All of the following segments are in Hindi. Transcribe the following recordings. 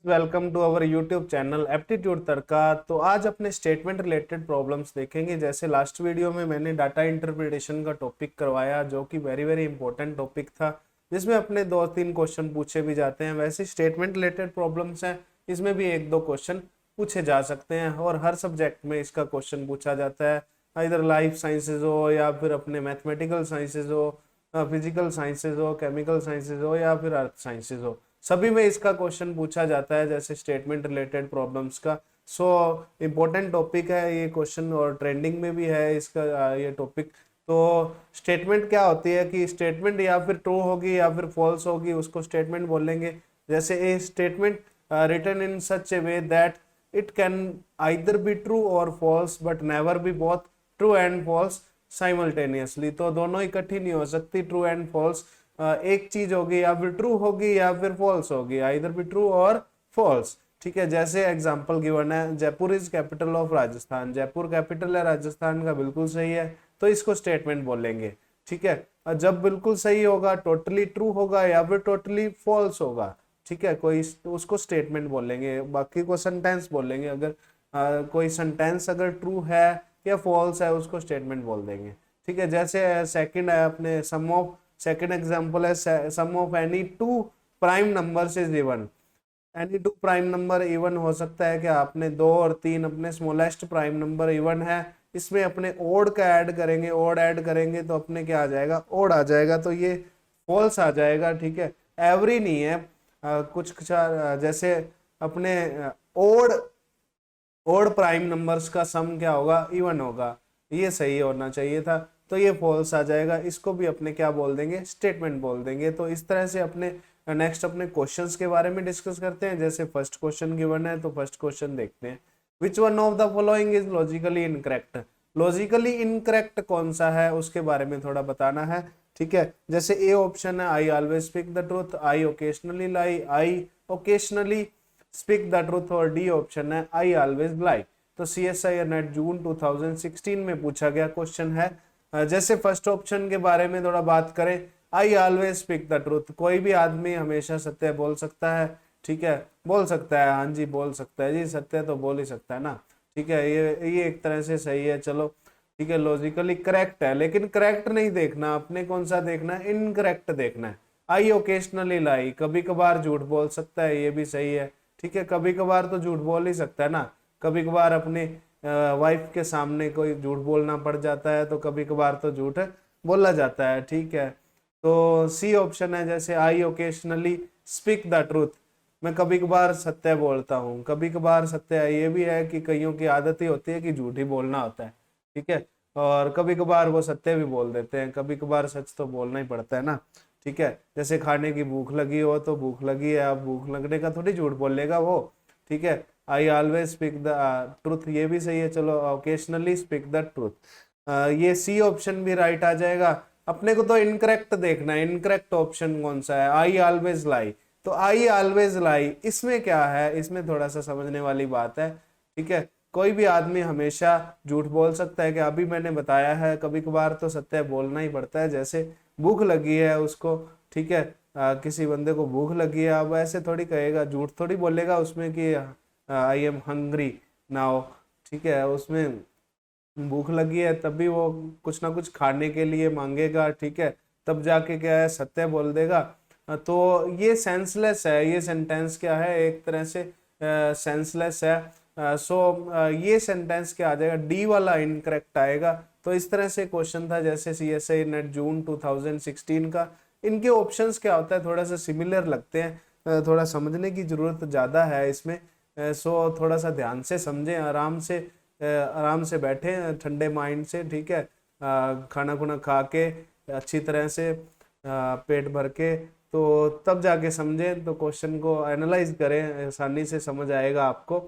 Welcome to our YouTube channel Aptitude Tadka. तो आज अपने स्टेटमेंट रिलेटेड प्रॉब्लम्स देखेंगे। जैसे लास्ट वीडियो में मैंने डाटा इंटरप्रिटेशन का टॉपिक करवाया, जो कि वेरी वेरी इंपॉर्टेंट टॉपिक था, जिसमें अपने 2-3 क्वेश्चन पूछे भी जाते हैं। वैसे स्टेटमेंट रिलेटेड प्रॉब्लम्स हैं, इसमें भी 1-2 क्वेश्चन पूछे जा सकते हैं और हर सब्जेक्ट में इसका क्वेश्चन पूछा जाता है। इधर लाइफ साइंसेज हो या फिर अपने मैथमेटिकल साइंसेज हो, फिजिकल साइंसेज हो, केमिकल साइंसेज हो या फिर अर्थ साइंसेज हो, सभी में इसका क्वेश्चन पूछा जाता है जैसे स्टेटमेंट रिलेटेड प्रॉब्लम्स का। सो इम्पोर्टेंट टॉपिक है ये क्वेश्चन और ट्रेंडिंग में भी है इसका ये टॉपिक। तो स्टेटमेंट क्या होती है कि स्टेटमेंट या फिर ट्रू होगी या फिर फॉल्स होगी, उसको स्टेटमेंट बोलेंगे। जैसे a statement written in such a way that it can either be true और false but never be both true and false simultaneously. तो दोनों इकट्ठी नहीं हो सकती, ट्रू एंड फॉल्स। एक चीज होगी या फिर ट्रू होगी या फिर फॉल्स होगी, आइदर बी ट्रू और फॉल्स। ठीक है, जैसे एग्जांपल गिवन है, Jaipur is capital of Rajasthan. Jaipur capital है राजस्थान का, बिल्कुल सही है, तो इसको स्टेटमेंट बोलेंगे। ठीक है, जब बिल्कुल सही होगा, टोटली ट्रू होगा या फिर टोटली फॉल्स होगा, ठीक है, कोई उसको स्टेटमेंट बोलेंगे। बाकी को सेंटेंस बोलेंगे। अगर कोई सेंटेंस अगर ट्रू है या फॉल्स है, उसको स्टेटमेंट बोल देंगे। ठीक है, जैसे सेकंड है अपने सम ऑफ, सेकंड एग्जांपल है sum of any two prime numbers is even. Any two prime number even हो सकता है कि आपने 2 और 3 अपने स्मॉलेस्ट प्राइम नंबर इवन है, इसमें अपने ओड का ऐड करेंगे, ओड ऐड करेंगे तो अपने क्या आ जाएगा, ओड आ जाएगा, तो ये फॉल्स आ जाएगा। ठीक है, एवरी नहीं है। जैसे अपने ओड ओड प्राइम नंबर्स का सम क्या होगा, इवन होगा, ये सही होना चाहिए था, तो ये फॉल्स आ जाएगा। इसको भी अपने क्या बोल देंगे, स्टेटमेंट बोल देंगे। तो इस तरह से अपने नेक्स्ट अपने क्वेश्चंस के बारे में डिस्कस करते हैं। जैसे फर्स्ट क्वेश्चन गिवन है, तो फर्स्ट क्वेश्चन देखते हैं। Which one of the following is logically incorrect. Logically incorrect कौन सा है, उसके बारे में थोड़ा बताना है। ठीक है, जैसे ए ऑप्शन है, I always speak the truth, I occasionally lie, I occasionally speak the truth, और डी ऑप्शन है, आई ऑलवेज लाई। तो CSIR नेट जून 2016 में पूछा गया क्वेश्चन है। जैसे फर्स्ट ऑप्शन के बारे में थोड़ा बात करें, I always speak the truth, कोई भी आदमी हमेशा सत्य बोल सकता है। ठीक है, बोल सकता है, हाँ जी बोल सकता है जी, सत्य तो बोल ही सकता है ना। ठीक है, ये एक तरह से सही है। चलो ठीक है, लॉजिकली करेक्ट है, लेकिन करेक्ट नहीं देखना अपने, कौन सा देखना है, इनकरेक्ट देखना है। आई ओकेशनली लाई, कभी कभार झूठ बोल सकता है, ये भी सही है। ठीक है, कभी कभार तो झूठ बोल ही सकता है ना, कभी कभार अपने वाइफ के सामने कोई झूठ बोलना पड़ जाता है, तो कभी कभार तो झूठ बोला जाता है। ठीक है, तो सी ऑप्शन है, जैसे आई ओकेशनली स्पीक द ट्रूथ, मैं कभी कभार सत्य बोलता हूँ। कभी कभार सत्य है, ये भी है कि कईयों की आदत ही होती है कि झूठ ही बोलना होता है। ठीक है, और कभी कभार वो सत्य भी बोल देते हैं, कभी कभार सच तो बोलना ही पड़ता है ना। ठीक है, जैसे खाने की भूख लगी हो तो भूख लगी है, अब भूख लगने का थोड़ी झूठ बोलेगा वो। ठीक है, I always speak the truth, ये भी सही है। चलो, ओकेशनली स्पीक द ट्रूथ, ये सी ऑप्शन भी राइट आ जाएगा। अपने को तो इनकरेक्ट देखना है, इनकरेक्ट ऑप्शन कौन सा है, आई ऑलवेज लाई। तो आई ऑलवेज लाई, इसमें क्या है, इसमें थोड़ा सा समझने वाली बात है। ठीक है, कोई भी आदमी हमेशा झूठ बोल सकता है कि अभी मैंने बताया है, कभी कभार तो सत्य बोलना ही पड़ता है। जैसे भूख लगी है उसको, ठीक है, किसी बंदे को भूख लगी है, अब ऐसे थोड़ी कहेगा, झूठ थोड़ी बोलेगा उसमें कि आई एम हंग्री नाउ। ठीक है, उसमें भूख लगी है तब भी वो कुछ ना कुछ खाने के लिए मांगेगा। ठीक है, तब जाके क्या है, सत्य बोल देगा। तो ये सेंसलेस है, ये सेंटेंस क्या है, एक तरह से सेंसलेस है। सो ये सेंटेंस क्या आ जाएगा, डी वाला इनकरेक्ट आएगा। तो इस तरह से क्वेश्चन था जैसे CSI नेट जून 2016 का। इनके ऑप्शंस क्या होता है, थोड़ा सा सिमिलर लगते हैं, थोड़ा समझने की जरूरत ज्यादा है इसमें। सो थोड़ा सा ध्यान से समझें, आराम से बैठे ठंडे माइंड से। ठीक है, खाना खुना खा के अच्छी तरह से पेट भर के, तो तब जाके समझें, तो क्वेश्चन को एनालाइज करें, आसानी से समझ आएगा आपको।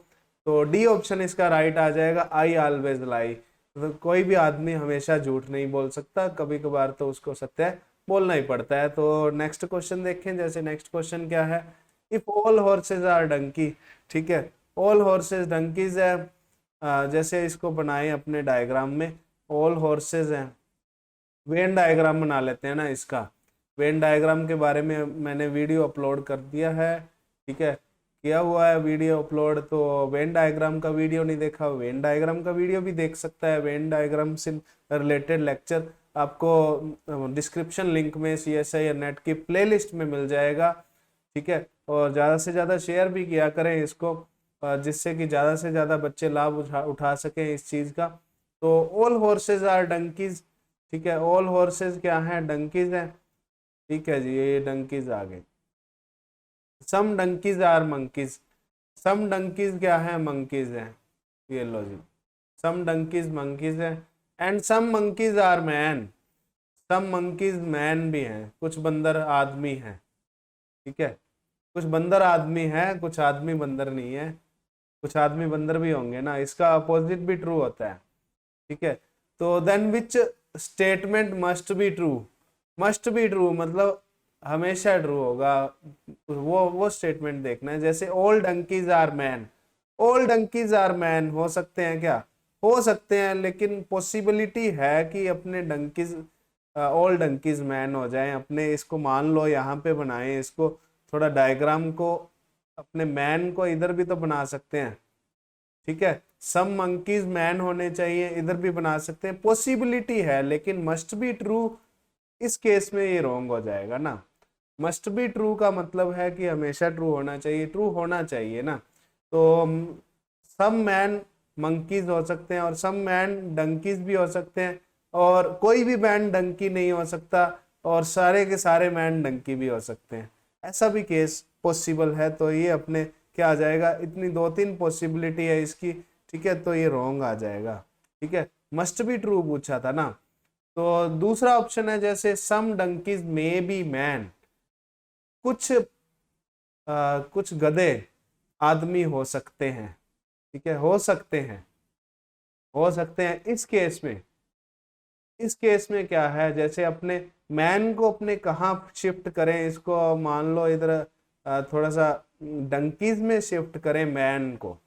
तो डी ऑप्शन इसका राइट आ जाएगा, आई ऑलवेज लाई। तो कोई भी आदमी हमेशा झूठ नहीं बोल सकता, कभी कभार तो उसको सत्य बोलना ही पड़ता है। तो नेक्स्ट क्वेश्चन देखें। जैसे नेक्स्ट क्वेश्चन क्या है, if all horses are donkey. ठीक है, ऑल हॉर्सेज डंकीज है। जैसे इसको बनाए अपने डायग्राम में, ऑल हॉर्सेज हैं, वेन डायग्राम बना लेते हैं ना इसका। वेन डायग्राम के बारे में मैंने वीडियो अपलोड कर दिया है। ठीक है, किया हुआ है वीडियो अपलोड। तो वेन डायग्राम का वीडियो नहीं देखा, वेन डायग्राम का वीडियो भी देख सकता है। वेन डायग्राम से रिलेटेड लेक्चर आपको डिस्क्रिप्शन लिंक में CSIR नेट की प्लेलिस्ट में मिल जाएगा, ठीक है। और ज़्यादा से ज़्यादा शेयर भी किया करें इसको, जिससे कि ज़्यादा से ज़्यादा बच्चे लाभ उठा सकें इस चीज़ का। तो ऑल हॉर्सेज आर डंकीज, ठीक है। ऑल हॉर्सेज क्या हैं? डंकीज हैं, ठीक है जी, ये डंकीज आ गए। Some donkeys are monkeys, some donkeys क्या है? मंकीज हैं, ये लो जी, सम डंकीज मंकीज है। And some monkeys are man, some monkeys man भी हैं, कुछ बंदर आदमी हैं, ठीक है। कुछ बंदर आदमी है, कुछ आदमी बंदर नहीं है, कुछ आदमी बंदर भी होंगे ना, इसका अपोजिट भी ट्रू होता है, ठीक है। तो then which statement must be true, must be true मतलब हमेशा ट्रू होगा, वो स्टेटमेंट देखना है। जैसे all donkeys are man, all donkeys are man हो सकते हैं क्या? हो सकते हैं, लेकिन पॉसिबिलिटी है कि अपने डंकीज ऑल डंकीज मैन हो जाएं अपने। इसको मान लो यहाँ पे बनाएं इसको, थोड़ा डायग्राम को, अपने मैन को इधर भी तो बना सकते हैं, ठीक है। सम मंकीज मैन होने चाहिए, इधर भी बना सकते हैं, पॉसिबिलिटी है, लेकिन मस्ट बी ट्रू इस केस में ये रॉन्ग हो जाएगा ना। मस्ट बी ट्रू का मतलब है कि हमेशा ट्रू होना चाहिए, ट्रू होना चाहिए ना। तो सम मैन मंकीज हो सकते हैं और सम मैन डंकीज भी हो सकते हैं, और कोई भी मैन डंकी नहीं हो सकता, और सारे के सारे मैन डंकी भी हो सकते हैं, ऐसा भी केस पॉसिबल है। तो ये अपने क्या आ जाएगा? इतनी 2-3 पॉसिबिलिटी है इसकी, ठीक है, तो ये रॉन्ग आ जाएगा, ठीक है। मस्ट बी ट्रू पूछा था ना। तो दूसरा ऑप्शन है जैसे सम डंकीज मे बी मैन, कुछ कुछ गधे आदमी हो सकते हैं, ठीक है, हो सकते हैं, हो सकते हैं। इस केस में, इस केस में क्या है? जैसे अपने मैन को अपने कहाँ शिफ्ट करें, इसको मान लो इधर थोड़ा सा डंकीज में शिफ्ट करें मैन को,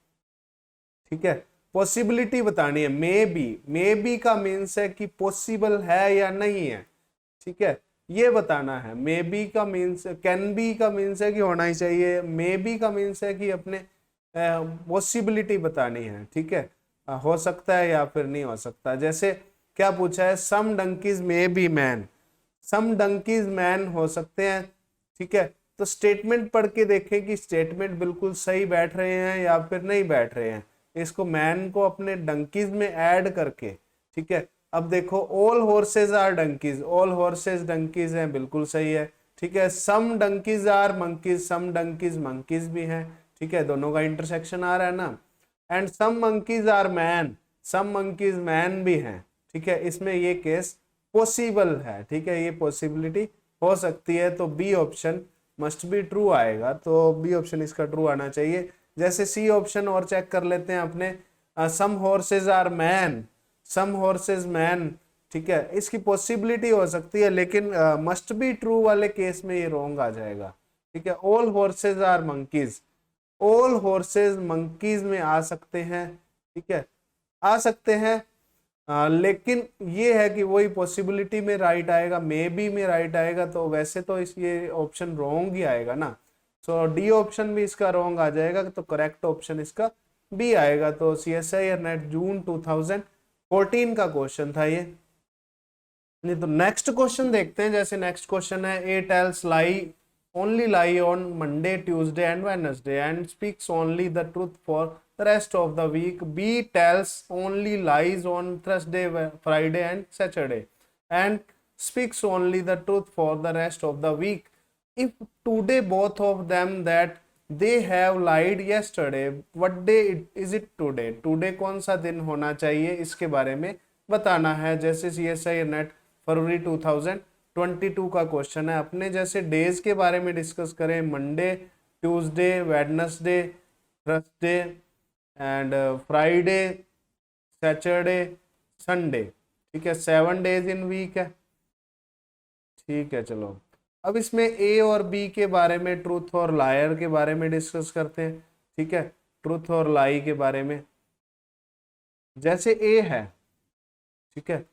ठीक है। पॉसिबिलिटी बतानी है, मे बी का मीन्स है कि पॉसिबल है या नहीं है, ठीक है, ये बताना है। मे बी का मीन्स, कैन बी का मीन्स है कि होना ही चाहिए, मे बी का मीन्स है कि अपने पॉसिबिलिटी बतानी है, ठीक है। हो सकता है या फिर नहीं हो सकता। जैसे क्या पूछा है? Some donkeys may be man, some donkeys man हो सकते हैं, ठीक है। तो स्टेटमेंट पढ़ के देखें कि स्टेटमेंट बिल्कुल सही बैठ रहे हैं या फिर नहीं बैठ रहे हैं, इसको मैन को अपने डंकीज में ऐड करके, ठीक है। अब देखो all horses are donkeys, all horses donkeys हैं, बिल्कुल सही है, ठीक है। Some donkeys are monkeys, some donkeys monkeys भी हैं, ठीक है, दोनों का इंटरसेक्शन आ रहा है ना। And some monkeys are man, some monkeys man भी हैं, ठीक है, इसमें ये केस पॉसिबल है, ठीक है, ये पॉसिबिलिटी हो सकती है। तो B option must be true आएगा, तो बी ऑप्शन इसका ट्रू आना चाहिए। जैसे सी ऑप्शन और चेक कर लेते हैं अपने, some horses are man, some horses man, ठीक है, इसकी पॉसिबिलिटी हो सकती है, लेकिन मस्ट बी ट्रू वाले केस में ये रॉन्ग आ जाएगा, ठीक है। All horses are monkeys, all horses monkeys में आ सकते हैं, ठीक है, आ सकते हैं, लेकिन ये है कि वही पॉसिबिलिटी में राइट आएगा, मे बी में राइट आएगा, तो वैसे तो इस ये ऑप्शन रॉन्ग ही आएगा ना। सो डी ऑप्शन भी इसका रॉन्ग आ जाएगा, तो करेक्ट ऑप्शन इसका बी आएगा। तो CSIR नेट जून 2014 का क्वेश्चन था ये। नहीं तो नेक्स्ट क्वेश्चन देखते हैं। जैसे नेक्स्ट क्वेश्चन है, A tells lie only lie on Monday, Tuesday and Wednesday and speaks only the truth for the rest of the week. B tells only lies on Thursday, Friday and Saturday and speaks only the truth for the rest of the week. If today both of them that they have lied yesterday, what day is it today? Today कौन सा दिन होना चाहिए, इसके बारे में बताना है। जैसे CSIR नेट फरवरी 2022 का क्वेश्चन है। अपने जैसे डेज के बारे में डिस्कस करें, Monday, Tuesday, Wednesday, Thursday and Friday, Saturday, Sunday, ठीक है, 7 डेज इन वीक है, ठीक है। चलो अब इसमें ए और बी के बारे में, ट्रूथ और लायर के बारे में डिस्कस करते हैं, ठीक है, ट्रूथ और लाई के बारे में। जैसे ए है, ठीक है,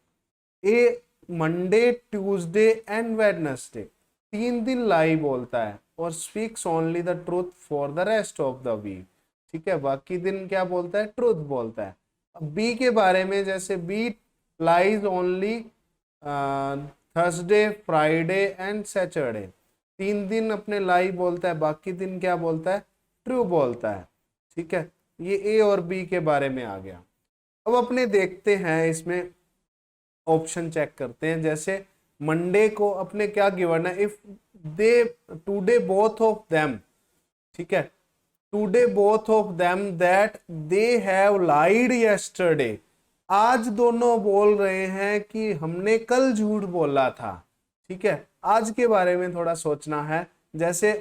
A Monday, Tuesday and Wednesday 3 दिन लाई बोलता है, और speaks only the truth for the rest of the week. ठीक है, बाकी दिन क्या बोलता है, ट्रूथ बोलता है। अब बी के बारे में, जैसे B lies only Thursday Friday and Saturday, 3 दिन अपने लाई बोलता है, बाकी दिन क्या बोलता है, ट्रू बोलता है। ठीक है, ये ए और बी के बारे में आ गया। अब अपने देखते हैं इसमें ऑप्शन चेक करते हैं। जैसे मंडे को अपने क्या गिवन है, if they today both of them, ठीक है, today both of them that they have lied yesterday, आज दोनों बोल रहे हैं कि हमने कल झूठ बोला था। ठीक है, आज के बारे में थोड़ा सोचना है। जैसे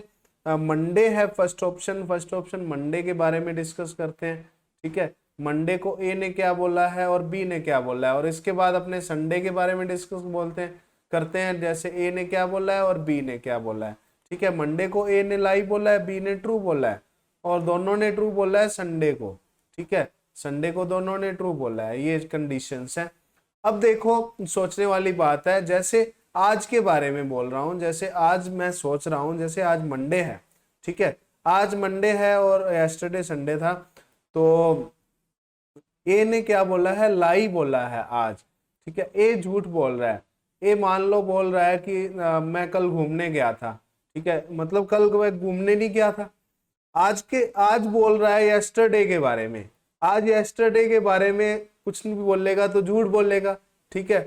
मंडे है फर्स्ट ऑप्शन मंडे के बारे में डिस्कस करते हैं। ठीक है, मंडे को ए ने क्या बोला है और बी ने क्या बोला है, और इसके बाद अपने संडे के बारे में डिस्कस करते हैं। जैसे ए ने क्या बोला है और बी ने क्या बोला है। ठीक है, मंडे को ए ने लाई बोला है, बी ने ट्रू बोला है, और दोनों ने ट्रू बोला है संडे को। ठीक है, संडे को दोनों ने ट्रू बोला है, ये कंडीशंस है। अब देखो सोचने वाली बात है, जैसे आज के बारे में बोल रहा हूं, जैसे आज मैं सोच रहा हूं, जैसे आज मंडे है। ठीक है, आज मंडे है और यस्टरडे संडे था, तो ए ने क्या बोला है, लाई बोला है आज। ठीक है, ए झूठ बोल रहा है। ए मान लो बोल रहा है कि मैं कल घूमने गया था। ठीक है, मतलब कल मैं घूमने नहीं गया था। आज बोल रहा है यस्टरडे के बारे में, आज यस्टरडे के बारे में कुछ नहीं बोलेगा तो झूठ बोलेगा। ठीक है,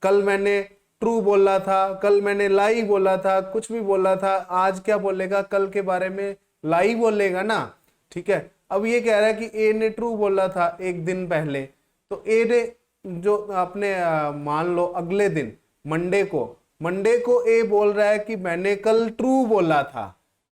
कल मैंने ट्रू बोला था, कल मैंने लाई बोला था, कुछ भी बोला था, आज क्या बोलेगा, कल के बारे में लाई बोलेगा ना। ठीक है, अब ये कह रहा है कि ए ने ट्रू बोला था एक दिन पहले, तो ए ने जो आपने मान लो अगले दिन मंडे को ए बोल रहा है कि मैंने कल ट्रू बोला था,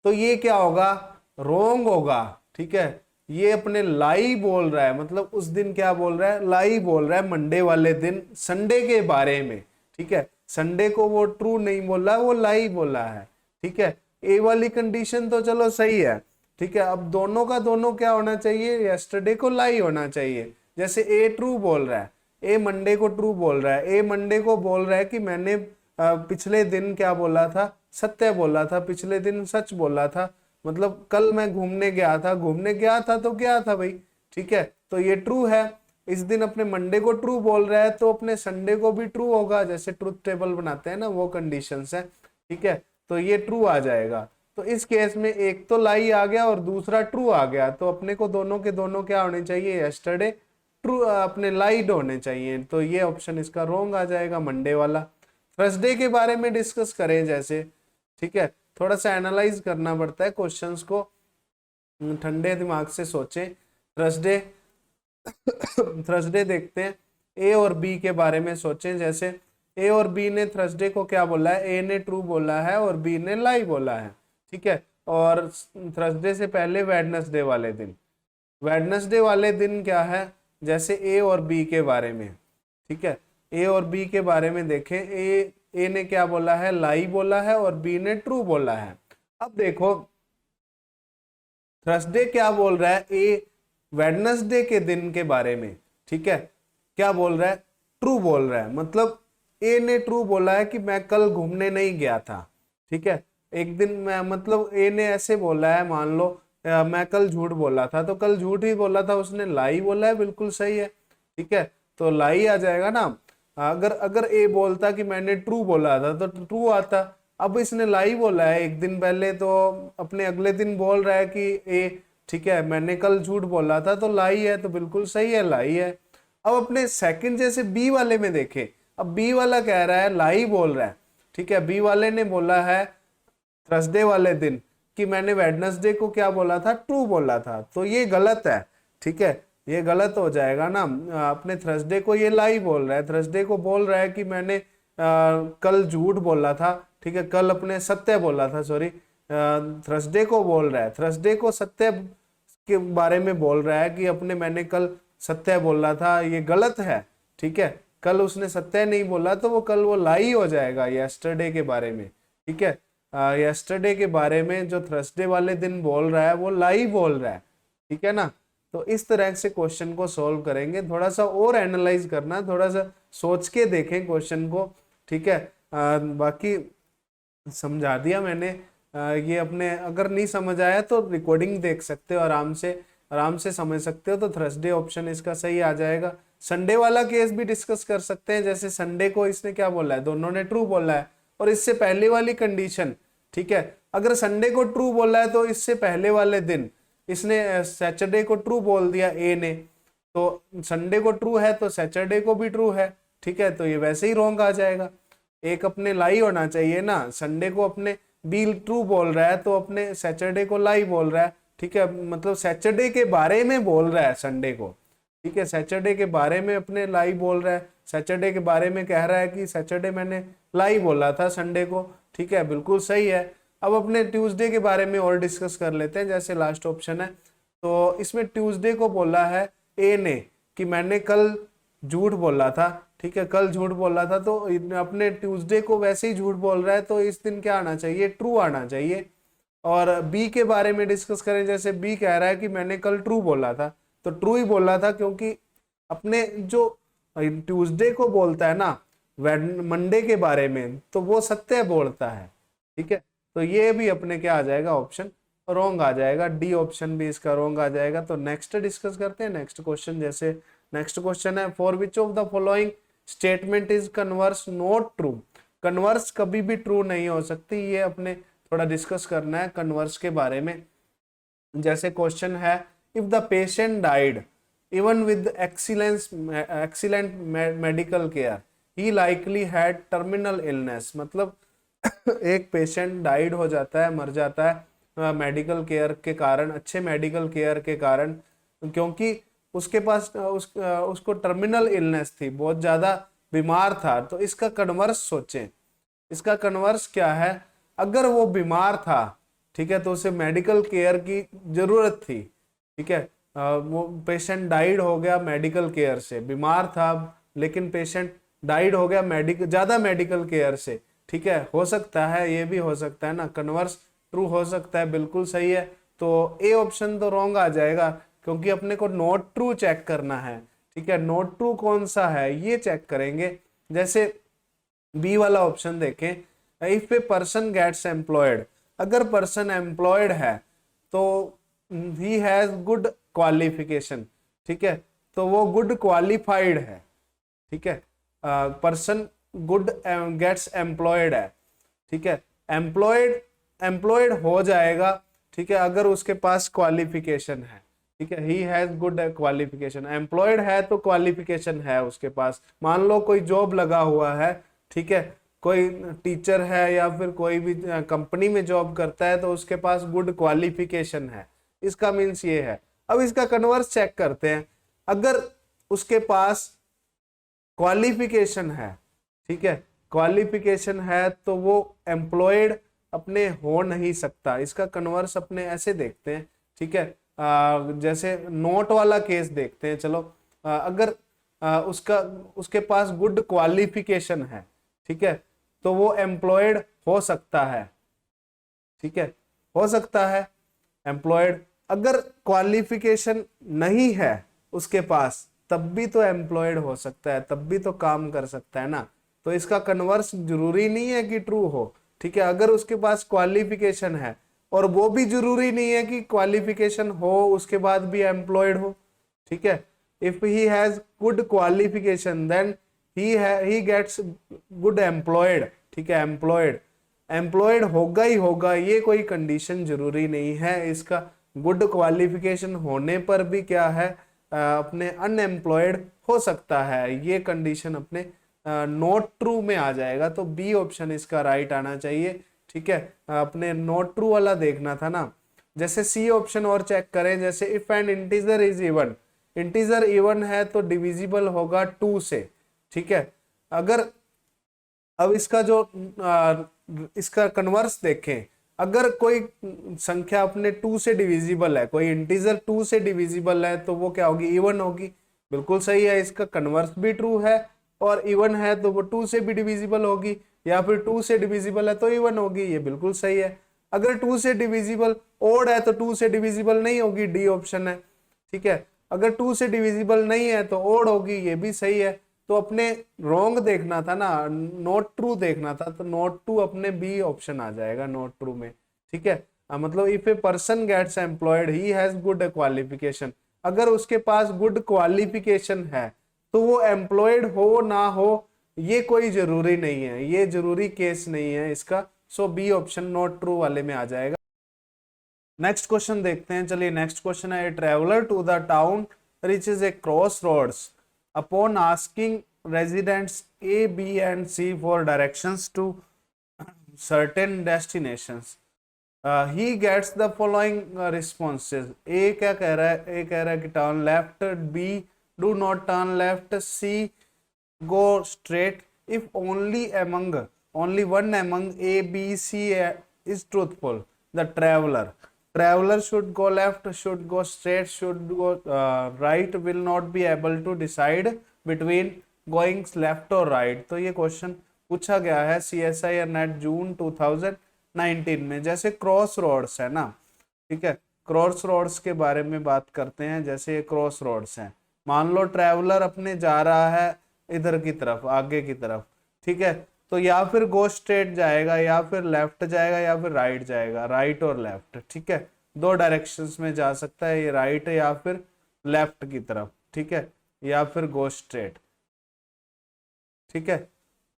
तो ये क्या होगा, रॉन्ग होगा। ठीक है, ये अपने लाई बोल रहा है, मतलब उस दिन क्या बोल रहा है, लाई बोल रहा है मंडे वाले दिन संडे के बारे में। ठीक है, संडे को वो ट्रू नहीं बोला, वो लाई बोला है। ठीक है, ए वाली कंडीशन तो चलो सही है। ठीक है, अब दोनों का दोनों क्या होना चाहिए, यस्टरडे को लाई होना चाहिए। जैसे ए ट्रू बोल रहा है, ए मंडे को ट्रू बोल रहा है, ए मंडे को बोल रहा है कि मैंने पिछले दिन क्या बोला था, सत्य बोला था, पिछले दिन सच बोला था, मतलब कल मैं घूमने गया था तो गया था भाई। ठीक है, तो ये ट्रू है। इस दिन अपने मंडे को ट्रू बोल रहा है, तो अपने संडे को भी ट्रू होगा, जैसे ट्रूथ टेबल बनाते हैं ना, वो कंडीशंस है। ठीक है, तो ये ट्रू आ जाएगा। तो इस केस में एक तो लाई आ गया और दूसरा ट्रू आ गया, तो अपने को दोनों के दोनों क्या होने चाहिए, यस्टरडे ट्रू अपने लाइड होने चाहिए। तो ये ऑप्शन इसका रॉन्ग आ जाएगा, मंडे वाला। थर्सडे के बारे में डिस्कस करें जैसे, ठीक है, थोड़ा सा एनालाइज करना पड़ता है क्वेश्चंस को, ठंडे दिमाग से सोचें। थर्सडे देखते हैं, ए और बी के बारे में सोचें। जैसे ए और बी ने थर्सडे को क्या बोला है, ए ने ट्रू बोला है और बी ने लाई बोला है। ठीक है, और थर्सडे से पहले वेडनेसडे वाले दिन क्या है, जैसे ए और बी के बारे में। ठीक है, ए और बी के बारे में देखें, ए ने क्या बोला है, लाई बोला है, और बी ने ट्रू बोला है। अब देखो थर्सडे क्या बोल रहा है, ए वेडनेसडे के दिन के बारे में। ठीक है, क्या बोल रहा है, ट्रू बोल रहा है, मतलब ए ने ट्रू बोला है कि मैं कल घूमने नहीं गया था। ठीक है, एक दिन मैं, मतलब ए ने ऐसे बोला है, मान लो मैं कल झूठ बोला था, तो कल झूठ ही बोला था, उसने लाई बोला है, बिल्कुल सही है। ठीक है, तो लाई आ जाएगा ना। अगर ए बोलता कि मैंने ट्रू बोला था तो ट्रू आता। अब इसने लाई बोला है एक दिन पहले, तो अपने अगले दिन बोल रहा है कि ए, ठीक है, मैंने कल झूठ बोला था, तो लाई है, तो बिल्कुल सही है, लाई है। अब अपने सेकंड जैसे बी वाले में देखें, अब बी वाला कह रहा है, लाई बोल रहा है। ठीक है, बी वाले ने बोला है थर्सडे वाले दिन कि मैंने वेडनेसडे को क्या बोला था, ट्रू बोला था, तो ये गलत है। ठीक है, ये गलत हो जाएगा ना। अपने थर्सडे को ये लाई बोल रहा है, थर्सडे को बोल रहा है कि मैंने कल झूठ बोला था। ठीक है, कल अपने सत्य बोला था, सॉरी, थर्सडे को बोल रहा है, थर्सडे को सत्य के बारे में बोल रहा है कि अपने मैंने कल सत्य बोला था, ये गलत है। ठीक है, कल उसने सत्य नहीं बोला, तो वो लाई हो जाएगा यस्टरडे के बारे में। ठीक है, यस्टरडे के बारे में जो थर्सडे वाले दिन बोल रहा है, वो लाई बोल रहा है। ठीक है ना, तो इस तरह से क्वेश्चन को सॉल्व करेंगे। थोड़ा सा और एनालाइज करना, थोड़ा सा सोच के देखें क्वेश्चन को। ठीक है, बाकी समझा दिया मैंने, ये अपने अगर नहीं समझ आया तो रिकॉर्डिंग देख सकते हो, आराम से समझ सकते हो। तो थर्सडे ऑप्शन इसका सही आ जाएगा। संडे वाला केस भी डिस्कस कर सकते हैं, जैसे संडे को इसने क्या बोला है, दोनों ने ट्रू बोला है, और इससे पहले वाली कंडीशन, ठीक है, अगर संडे को ट्रू बोला है तो इससे पहले वाले दिन इसने सैटरडे को ट्रू बोल दिया ए ने, तो संडे को ट्रू है तो सैटरडे को भी ट्रू है, ठीक है, तो ये वैसे ही रॉन्ग आ जाएगा। एक अपने लाई होना चाहिए ना, संडे को अपने बी ट्रू बोल रहा है तो अपने सैटरडे को लाई बोल रहा है, ठीक है, मतलब सैटरडे के बारे में बोल रहा है संडे को, ठीक है, सैटरडे के बारे में अपने लाई बोल रहा है, सैटरडे के बारे में कह रहा है कि सैटरडे मैंने लाई बोला था संडे को, ठीक है, बिल्कुल सही है। अब अपने ट्यूसडे के बारे में और डिस्कस कर लेते हैं, जैसे लास्ट ऑप्शन है, तो इसमें ट्यूसडे को बोला है ए ने कि मैंने कल झूठ बोला था, ठीक है, कल झूठ बोला था, तो अपने ट्यूसडे को वैसे ही झूठ बोल रहा है, तो इस दिन क्या आना चाहिए, ट्रू आना चाहिए। और बी के बारे में डिस्कस करें, जैसे बी कह रहा है कि मैंने कल ट्रू बोला था, तो ट्रू ही बोला था, क्योंकि अपने जो ट्यूसडे को बोलता है ना मंडे के बारे में, तो वो सत्य बोलता है, ठीक है, तो ये भी अपने क्या आ जाएगा, ऑप्शन रॉन्ग आ जाएगा, डी ऑप्शन भी इसका रॉन्ग आ जाएगा। तो नेक्स्ट डिस्कस करते हैं नेक्स्ट क्वेश्चन। जैसे नेक्स्ट क्वेश्चन है, for which of the following statement is converse not true. Converse कभी भी ट्रू नहीं हो सकती, ये अपने थोड़ा डिस्कस करना है कन्वर्स के बारे में। जैसे क्वेश्चन है, if the patient died even with excellent medical care he likely had terminal illness, मतलब एक पेशेंट डाइड हो जाता है, मर जाता है मेडिकल केयर के कारण, अच्छे मेडिकल केयर के कारण, क्योंकि उसके पास उसको टर्मिनल इलनेस थी, बहुत ज्यादा बीमार था। तो इसका कन्वर्स सोचें, इसका कन्वर्स क्या है, अगर वो बीमार था, ठीक है, तो उसे मेडिकल केयर की जरूरत थी, ठीक है, वो पेशेंट डाइड हो गया मेडिकल केयर से, बीमार था लेकिन पेशेंट डाइड हो गया ज्यादा मेडिकल केयर से, ठीक है, हो सकता है, ये भी हो सकता है ना, कन्वर्स ट्रू हो सकता है, बिल्कुल सही है। तो ए ऑप्शन तो रॉन्ग आ जाएगा, क्योंकि अपने को नॉट ट्रू चेक करना है, ठीक है, नॉट ट्रू कौन सा है ये चेक करेंगे। जैसे बी वाला ऑप्शन देखें, if a person gets employed, अगर पर्सन एम्प्लॉयड है तो ही हैज गुड क्वालिफिकेशन, ठीक है, तो वो गुड क्वालिफाइड है, ठीक है, पर्सन गुड गेट्स एम्प्लॉयड है, ठीक है, एम्प्लॉयड हो जाएगा, ठीक है, अगर उसके पास क्वालिफिकेशन है, ठीक है, ही हैज गुड क्वालिफिकेशन, एम्प्लॉयड है तो क्वालिफिकेशन है उसके पास। मान लो कोई जॉब लगा हुआ है, ठीक है, कोई टीचर है या फिर कोई भी कंपनी में जॉब करता है, तो उसके पास गुड क्वालिफिकेशन है, इसका मीन्स ये है। अब इसका कन्वर्स चेक करते हैं, अगर उसके पास क्वालिफिकेशन है, ठीक है, क्वालिफिकेशन है तो वो एम्प्लॉयड अपने हो नहीं सकता। इसका कन्वर्स अपने ऐसे देखते हैं, ठीक है, जैसे नोट वाला केस देखते हैं। चलो, अगर उसके पास गुड क्वालिफिकेशन है, ठीक है, तो वो एम्प्लॉयड हो सकता है, ठीक है, हो सकता है एम्प्लॉयड। अगर क्वालिफिकेशन नहीं है उसके पास, तब भी तो एम्प्लॉयड हो सकता है, तब भी तो काम कर सकता है ना। तो इसका कन्वर्स जरूरी नहीं है कि ट्रू हो, ठीक है, अगर उसके पास क्वालिफिकेशन है, और वो भी जरूरी नहीं है कि क्वालिफिकेशन हो उसके बाद भी एम्प्लॉयड हो, ठीक है। If he has good qualification then he gets good employed, ठीक है, एम्प्लॉयड होगा ही होगा, ये कोई कंडीशन जरूरी नहीं है। इसका गुड क्वालिफिकेशन होने पर भी क्या है, अपने अनएम्प्लॉयड हो सकता है, ये कंडीशन अपने नॉट ट्रू में आ जाएगा। तो बी ऑप्शन इसका राइट आना चाहिए, ठीक है, अपने नॉट ट्रू वाला देखना था ना। जैसे सी ऑप्शन और चेक करें, जैसे if N integer is even, integer even है तो डिविजिबल होगा 2 से, ठीक है। अगर अब इसका जो इसका कन्वर्स देखें, अगर कोई संख्या अपने 2 से डिविजिबल है, कोई इंटीजर 2 से डिविजिबल है, तो वो क्या होगी, इवन होगी, बिल्कुल सही है। इसका कन्वर्स भी ट्रू है, और इवन है तो वो 2 से भी डिविजिबल होगी, या फिर 2 से डिविजिबल है तो इवन होगी, ये बिल्कुल सही है। अगर 2 से डिविजिबल ओड है तो 2 से डिविजिबल नहीं होगी, डी ऑप्शन है, ठीक है। अगर 2 से डिविजिबल नहीं है तो ओड होगी, ये भी सही है। तो अपने रॉन्ग देखना था ना, नॉट ट्रू देखना था, तो नॉट ट्रू अपने बी ऑप्शन आ जाएगा नॉट ट्रू में, ठीक है। मतलब if a person gets employed he has good qualification, अगर उसके पास गुड क्वालिफिकेशन है तो वो एम्प्लॉयड हो ना हो ये कोई जरूरी नहीं है, ये जरूरी केस नहीं है इसका। So B option not true वाले में आ जाएगा। नेक्स्ट क्वेश्चन देखते हैं। चलिए नेक्स्ट क्वेश्चन है, traveller to the town reaches a crossroads upon asking residents A B and C for directions to certain destinations, he gets the following responses. A क्या कह रहा है, ए कह रहा है कि turn left, B do not turn left, C go straight. If only one among A, B, C is truthful, the traveler should go left, should go straight, should go right, will not be able to decide between going left or right। तो ये क्वेश्चन पूछा गया है CSI नेट जून 2019 में। जैसे क्रॉस रोड्स है ना, ठीक है, क्रॉस रोड्स के बारे में बात करते हैं। जैसे क्रॉस रोड्स हैं, मान लो ट्रैवलर अपने जा रहा है इधर की तरफ, आगे की तरफ, ठीक है, तो या फिर गो स्ट्रेट जाएगा, या फिर लेफ्ट जाएगा, या फिर राइट जाएगा, राइट और लेफ्ट, ठीक है, दो डायरेक्शंस में जा सकता है, ये राइट या फिर लेफ्ट की तरफ, ठीक है, या फिर गो स्ट्रेट, ठीक है।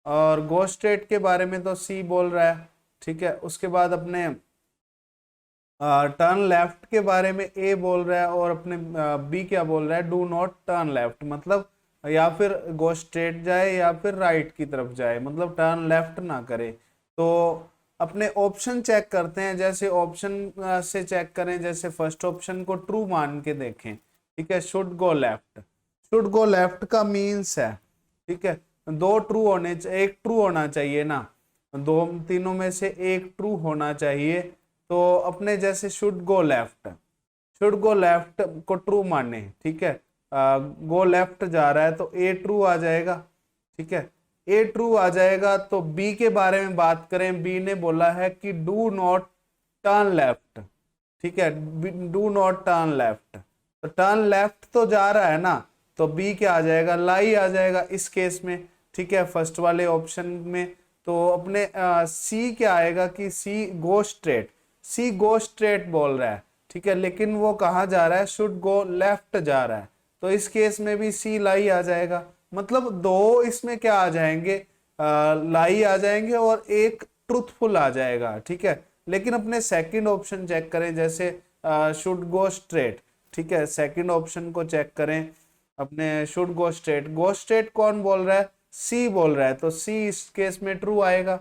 और गो स्ट्रेट के बारे में तो सी बोल रहा है, ठीक है। उसके बाद अपने टर्न लेफ्ट के बारे में ए बोल रहा है, और अपने बी क्या बोल रहा है, डू नॉट टर्न लेफ्ट, मतलब या फिर गो स्ट्रेट जाए या फिर राइट की तरफ जाए, मतलब टर्न लेफ्ट ना करे। तो अपने ऑप्शन चेक करते हैं। जैसे ऑप्शन से चेक करें, जैसे फर्स्ट ऑप्शन को ट्रू मान के देखें, ठीक है, should go left, should go left का मीन्स है, ठीक है, दो ट्रू होने, एक ट्रू होना चाहिए ना, दो तीनों में से एक ट्रू होना चाहिए। तो अपने जैसे शुड गो लेफ्ट को ट्रू माने, ठीक है, गो लेफ्ट जा रहा है तो ए ट्रू आ जाएगा, ठीक है, ए ट्रू आ जाएगा। तो बी के बारे में बात करें, बी ने बोला है कि डू नॉट टर्न लेफ्ट, ठीक है, डू नॉट टर्न लेफ्ट, तो टर्न लेफ्ट तो जा रहा है ना, तो बी क्या आ जाएगा, लाई आ जाएगा इस केस में, ठीक है, फर्स्ट वाले ऑप्शन में। तो अपने सी क्या आएगा कि सी गो स्ट्रेट, सी गो स्ट्रेट बोल रहा है, ठीक है, लेकिन वो कहाँ जा रहा है, शुड गो लेफ्ट जा रहा है, तो इस केस में भी सी लाई आ जाएगा। मतलब दो इसमें क्या आ जाएंगे, लाई आ जाएंगे और एक ट्रूथफुल आ जाएगा, ठीक है। लेकिन अपने सेकंड ऑप्शन चेक करें, जैसे शुड गो स्ट्रेट, ठीक है, सेकंड ऑप्शन को चेक करें, अपने शुड गो स्ट्रेट कौन बोल रहा है, सी बोल रहा है, तो सी इस केस में ट्रू आएगा,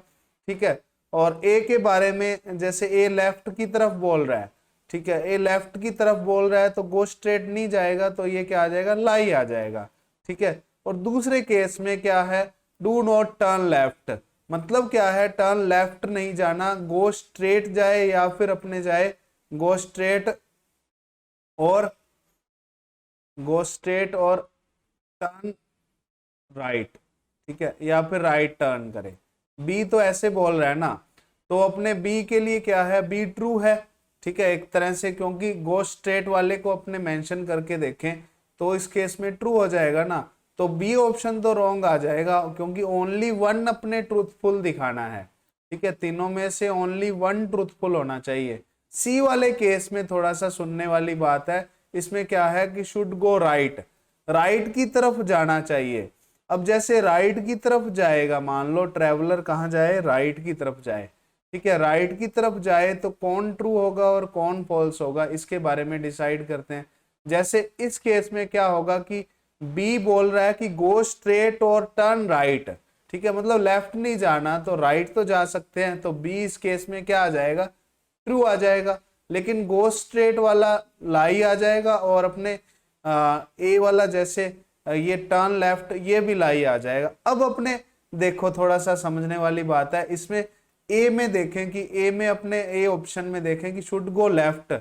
ठीक है। और ए के बारे में, जैसे ए लेफ्ट की तरफ बोल रहा है, ठीक है, ए लेफ्ट की तरफ बोल रहा है तो गो स्ट्रेट नहीं जाएगा, तो ये क्या आ जाएगा, लाई आ जाएगा, ठीक है। और दूसरे केस में क्या है, डू नॉट टर्न लेफ्ट, मतलब क्या है, टर्न लेफ्ट नहीं जाना, गो स्ट्रेट जाए या फिर अपने जाए गो स्ट्रेट और टर्न राइट, ठीक है, या फिर राइट टर्न करे। बी तो ऐसे बोल रहा है ना, तो अपने बी के लिए क्या है, बी ट्रू है, ठीक है, एक तरह से, क्योंकि गो स्ट्रेट वाले को अपने मेंशन करके देखें तो इस केस में ट्रू हो जाएगा ना। तो बी ऑप्शन तो रॉन्ग आ जाएगा, क्योंकि ओनली वन अपने ट्रूथफुल दिखाना है, ठीक है, तीनों में से ओनली वन ट्रूथफुल होना चाहिए। सी वाले केस में थोड़ा सा सुनने वाली बात है, इसमें क्या है कि शुड गो राइट, राइट की तरफ जाना चाहिए। अब जैसे राइट की तरफ जाएगा, मान लो ट्रेवलर कहाँ जाए, राइट की तरफ जाए, ठीक है, राइट की तरफ जाए तो कौन ट्रू होगा और कौन फॉल्स होगा, इसके बारे में डिसाइड करते हैं। जैसे इस केस में क्या होगा कि बी बोल रहा है कि गो स्ट्रेट और टर्न राइट, ठीक है, मतलब लेफ्ट नहीं जाना तो राइट तो जा सकते हैं, तो बी इस केस में क्या आ जाएगा, ट्रू आ जाएगा। लेकिन गो स्ट्रेट वाला लाई आ जाएगा, और अपने ए वाला जैसे ये टर्न लेफ्ट ये भी लाई आ जाएगा। अब अपने देखो थोड़ा सा समझने वाली बात है, इसमें ए में देखें कि ए में अपने ए ऑप्शन में देखें कि शुड गो लेफ्ट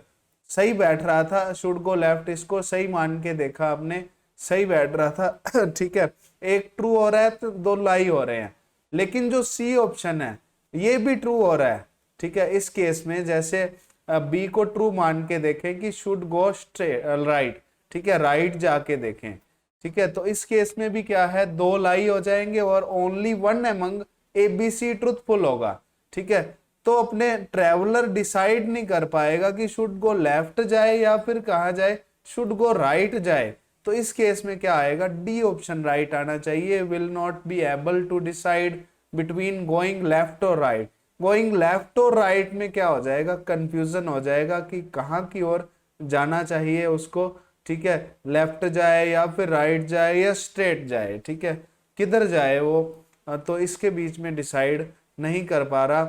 सही बैठ रहा था, शुड गो लेफ्ट इसको सही मान के देखा आपने, सही बैठ रहा था, ठीक है, एक ट्रू हो रहा है तो दो लाई हो रहे हैं। लेकिन जो सी ऑप्शन है ये भी ट्रू हो रहा है, ठीक है, इस केस में जैसे बी को ट्रू मान के देखें कि शुड गो स्ट्रेट राइट, ठीक है, राइट जाके देखें, ठीक है, तो इस केस में भी क्या है, दो लाई हो जाएंगे और only one among ABC truthful होगा, ठीक है। तो अपने ट्रेवलर डिसाइड नहीं कर पाएगा कि शुड गो लेफ्ट जाए या फिर कहा जाए शुड गो राइट जाए। तो इस केस में क्या आएगा, डी ऑप्शन राइट आना चाहिए, will not be able to decide between going left और राइट। गोइंग लेफ्ट और राइट में क्या हो जाएगा, कंफ्यूजन हो जाएगा कि कहाँ की ओर जाना चाहिए उसको, ठीक है, लेफ्ट जाए या फिर राइट जाए या स्ट्रेट जाए, ठीक है, किधर जाए वो, तो इसके बीच में डिसाइड नहीं कर पा रहा,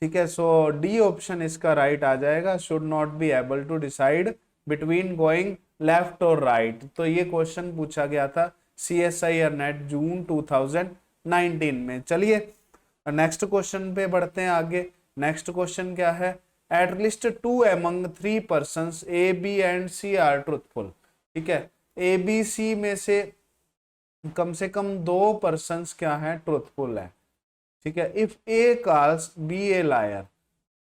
ठीक है। सो डी ऑप्शन इसका राइट आ जाएगा, should not be able to decide between going left और राइट। तो ये क्वेश्चन पूछा गया था CSIR नेट जून 2019 में। चलिए नेक्स्ट क्वेश्चन पे बढ़ते हैं आगे। नेक्स्ट क्वेश्चन क्या है, at least 2 among 3 persons A, B and C are truthful, ठीक है, A, B, C में से कम 2 पर्सन्स क्या है, ट्रूथफुल है, ठीक है। If A calls B a liar,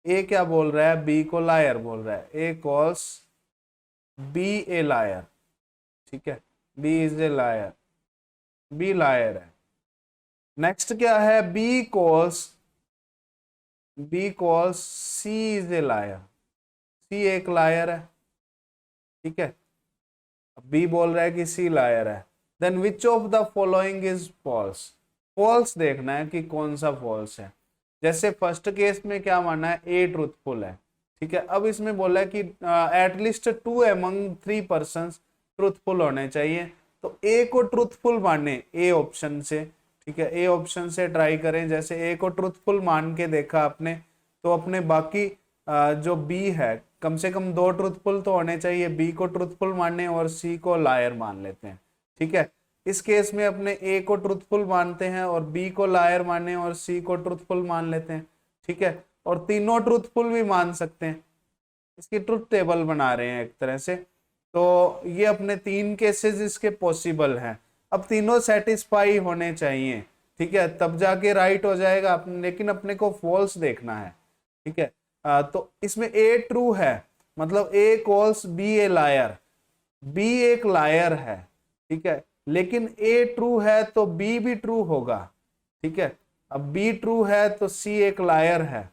A क्या बोल रहा है, बी को लायर बोल रहा है, A calls B a liar, ठीक है, B is a liar, B liar है। नेक्स्ट क्या है, B calls C is a liar, C एक लायर है, ठीक है, बी बोल रहा है कि सी लायर है। Then which of the following is false, false देखना है कि कौन सा फॉल्स है। जैसे फर्स्ट केस में क्या माना है, ए ट्रूथफुल है, ठीक है। अब इसमें बोला है कि एटलीस्ट 2 among 3 persons ट्रूथफुल होने चाहिए, तो ए को ट्रूथफुल माने ए ऑप्शन से, ठीक है, ए ऑप्शन से ट्राई करें। जैसे ए को ट्रूथफुल मान के देखा आपने, तो अपने बाकी जो बी है कम से कम 2 ट्रूथफुल तो होने चाहिए, बी को ट्रूथफुल मानने और सी को लायर मान लेते हैं, ठीक है। इस केस में अपने ए को ट्रूथफुल मानते हैं और बी को लायर माने और सी को ट्रूथफुल मान लेते हैं, ठीक है, और तीनों ट्रूथफुल भी मान सकते हैं। इसकी ट्रुथ टेबल बना रहे हैं एक तरह से। तो ये अपने 3 केसेस इसके पॉसिबल हैं। अब तीनों सेटिस्फाई होने चाहिए, ठीक है, तब जाके राइट हो जाएगा, लेकिन अपने को फॉल्स देखना है, ठीक है। तो इसमें ए ट्रू है, मतलब A calls B a liar, B एक लायर है, ठीक है, लेकिन ए ट्रू है तो बी भी ट्रू होगा, ठीक है। अब बी ट्रू है तो सी एक लायर है।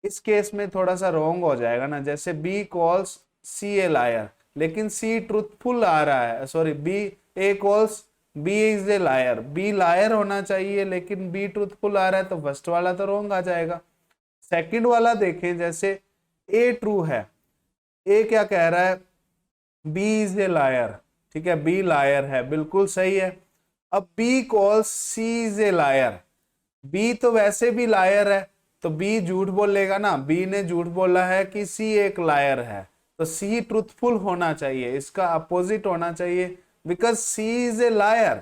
इस केस में थोड़ा सा रॉन्ग हो जाएगा ना, जैसे B calls C a liar, लेकिन सी ट्रूथफुल आ रहा है, sorry B, A calls B is a liar, B liar होना चाहिए लेकिन बी ट्रूथफुल आ रहा है, तो फर्स्ट वाला तो रॉन्ग आ जाएगा। सेकंड वाला देखें, जैसे ए ट्रू है, ए क्या कह रहा है, बी इज ए लायर, ठीक है, बी लायर है, बिल्कुल सही है। अब B calls C is a liar, B तो वैसे भी लायर है, तो बी झूठ बोलेगा ना, बी ने झूठ बोला है कि सी एक लायर है, तो सी ट्रूथफुल होना चाहिए, इसका अपोजिट होना चाहिए, because C is a liar,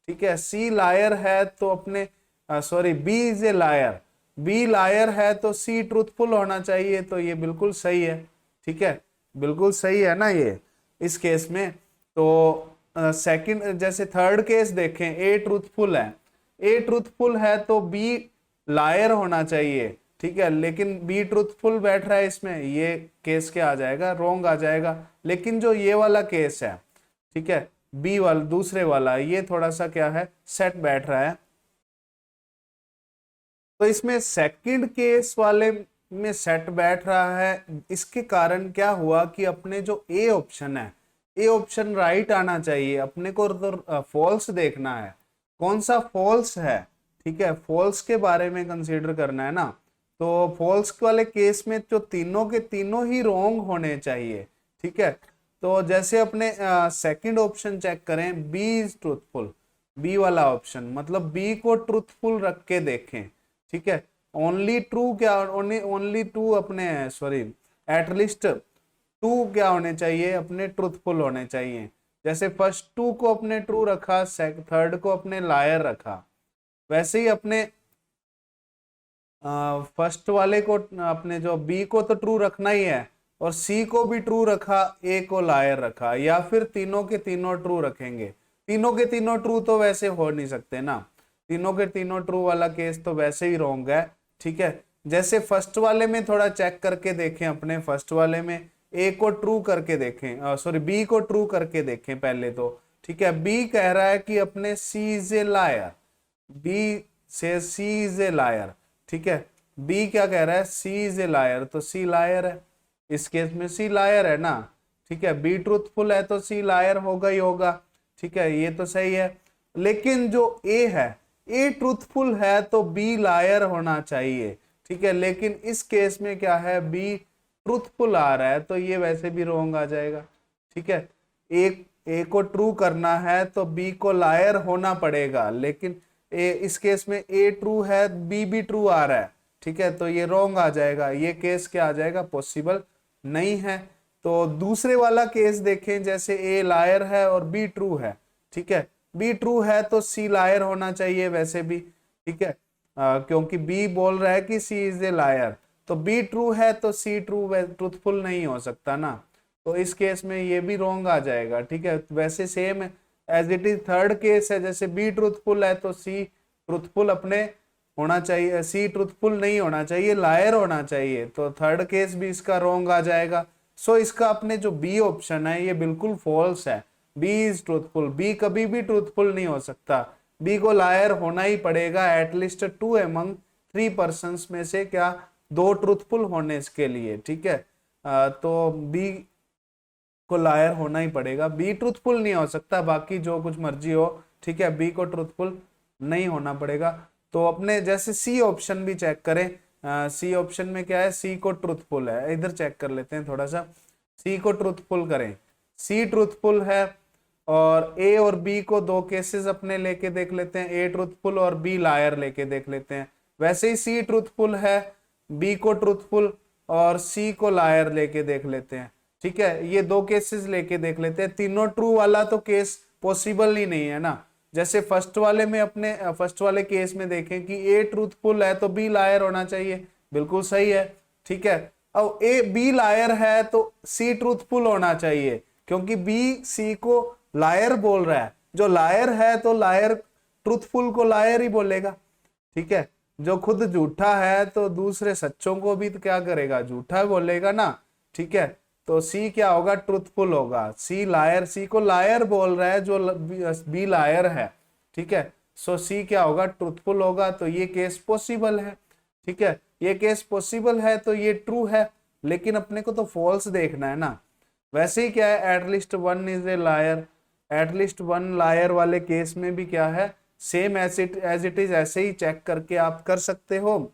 ठीक है, सी लायर है तो अपने sorry B is a liar, B liar है तो सी ट्रूथफुल होना चाहिए, तो ये बिल्कुल सही है, ठीक है, बिल्कुल सही है ना ये इस केस में। तो सेकंड, जैसे थर्ड केस देखें, ए ट्रूथफुल है, ए ट्रूथफुल है तो बी लायर होना चाहिए, ठीक है, लेकिन बी ट्रूथफुल बैठ रहा है इसमें, ये केस क्या आ जाएगा, रॉन्ग आ जाएगा। लेकिन जो ये वाला केस है, ठीक है, बी वाला दूसरे वाला, ये थोड़ा सा क्या है, सेट बैठ रहा है। तो इसमें सेकंड केस वाले में सेट बैठ रहा है, इसके कारण क्या हुआ कि अपने जो ए ऑप्शन है, ए ऑप्शन राइट आना चाहिए, अपने को तो फॉल्स देखना है, कौन सा फॉल्स है, ठीक है, फॉल्स के बारे में कंसीडर करना है ना। तो फॉल्स वाले केस में जो तीनों के तीनों ही रॉन्ग होने चाहिए, ठीक है। तो जैसे अपने सेकंड ऑप्शन चेक करें, बी इज ट्रूथफुल, बी वाला ऑप्शन, मतलब बी को ट्रूथफुल रख के देखें, ठीक है, ओनली ट्रू क्या, ओनली टू अपने सॉरी एटलीस्ट 2 क्या होने चाहिए, अपने ट्रूथफुल होने चाहिए। जैसे फर्स्ट 2 को अपने ट्रू रखा, थर्ड को अपने लायर रखा, वैसे ही अपने फर्स्ट वाले को, अपने जो बी को तो ट्रू रखना ही है, और सी को भी ट्रू रखा, ए को लायर रखा, या फिर तीनों के तीनों ट्रू रखेंगे। तीनों के तीनों ट्रू तो वैसे हो नहीं सकते ना, तीनों के तीनों ट्रू वाला केस तो वैसे ही रॉन्ग है, ठीक है। जैसे फर्स्ट वाले में थोड़ा चेक करके देखें, अपने फर्स्ट वाले में ए को ट्रू करके देखें, सॉरी बी को ट्रू करके देखें पहले तो, ठीक है। बी कह रहा है कि अपने सी इज ए लायर, बी से सी इज ए लायर, ठीक है, बी क्या कह रहा है, सी इज ए लायर, तो सी लायर है, इस केस में सी लायर है ना, ठीक है। बी ट्रूथफुल है तो सी लायर होगा ही होगा, ठीक है, ये तो सही है। लेकिन जो ए है, ए ट्रूथफुल है तो बी लायर होना चाहिए, ठीक है। लेकिन इस केस में क्या है, बी ट्रूथफुल आ रहा है, तो ये वैसे भी रॉन्ग आ जाएगा, ठीक है। ए को ट्रू करना है तो बी को लायर होना पड़ेगा, लेकिन इस केस में ए ट्रू है, बी भी ट्रू आ रहा है, ठीक है, तो ये रॉन्ग आ जाएगा, ये केस क्या आ जाएगा, पॉसिबल नहीं है। तो दूसरे वाला केस देखें, जैसे ए लायर है और बी ट्रू है, ठीक है, बी ट्रू है तो सी लायर होना चाहिए वैसे भी, ठीक है, क्योंकि बी बोल रहा है कि सी इज ए लायर, तो बी ट्रू है तो सी ट्रूथफुल नहीं हो सकता ना, तो इस केस में ये भी रॉन्ग आ जाएगा, ठीक है। वैसे same as it is third case है, जैसे बी ट्रूथफुल है तो सी ट्रूथफुल अपने होना चाहिए, सी ट्रूथफुल नहीं होना चाहिए, लायर होना चाहिए, तो थर्ड केस भी इसका रॉन्ग आ जाएगा। सो इसका अपने जो बी ऑप्शन है ये बिल्कुल फॉल्स है, बी इज ट्रूथफुल, बी कभी भी ट्रूथफुल नहीं हो सकता, बी को लायर होना ही पड़ेगा एटलीस्ट 2 अमंग 3 पर्सन्स में से क्या 2 ट्रूथफुल होने के लिए, ठीक है। तो बी को लायर होना ही पड़ेगा, बी ट्रूथफुल नहीं हो सकता, बाकी जो कुछ मर्जी हो, ठीक है, बी को ट्रूथफुल नहीं होना पड़ेगा। तो अपने जैसे सी ऑप्शन भी चेक करें, सी ऑप्शन में क्या है, सी को ट्रूथफुल है, इधर चेक कर लेते हैं थोड़ा सा, सी को ट्रूथफुल करें, सी ट्रूथफुल है, और ए और बी को 2 केसेस अपने लेके देख लेते हैं, ए ट्रूथफुल और बी लायर लेके देख लेते हैं। वैसे ही सी ट्रूथफुल है, बी को ट्रूथफुल और सी को लायर लेके देख लेते हैं, ठीक है, ये 2 केसेस लेके देख लेते हैं। तीनों ट्रू वाला तो केस पॉसिबल ही नहीं है ना, जैसे फर्स्ट वाले में, अपने फर्स्ट वाले केस में देखें कि ए ट्रूथफुल है तो बी लायर होना चाहिए, बिल्कुल सही है, ठीक है। अब ए बी लायर है तो सी ट्रूथफुल होना चाहिए, क्योंकि बी सी को लायर बोल रहा है, जो लायर है तो लायर ट्रूथफुल को लायर ही बोलेगा, ठीक है। जो खुद झूठा है तो दूसरे सच्चों को भी तो क्या करेगा, झूठा बोलेगा ना, ठीक है। तो सी क्या होगा, ट्रूथफुल होगा, सी लायर, सी को लायर बोल रहा है जो बी लायर है, ठीक है। सो सी क्या होगा, ट्रूथफुल होगा, तो ये केस पॉसिबल है, ठीक है, ये केस पॉसिबल है तो ये ट्रू है, लेकिन अपने को तो फॉल्स देखना है ना। वैसे ही क्या है, at least 1 is a liar, at least 1 liar वाले केस में भी क्या है, सेम एज इट इज ऐसे ही चेक करके आप कर सकते हो।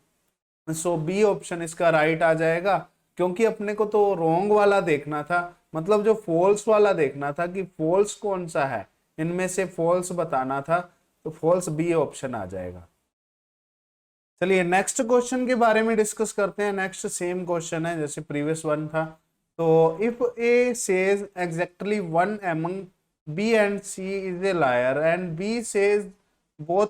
सो बी ऑप्शन इसका राइट आ जाएगा, क्योंकि अपने को तो रॉन्ग वाला देखना था, मतलब जो फॉल्स वाला देखना था कि फॉल्स कौन सा है, इनमें से फॉल्स बताना था, तो फॉल्स बी ऑप्शन आ जाएगा। चलिए नेक्स्ट क्वेश्चन के बारे में डिस्कस करते हैं। नेक्स्ट सेम क्वेश्चन है जैसे प्रीवियस वन था। तो if A says exactly 1 among B and C is a liar and B says both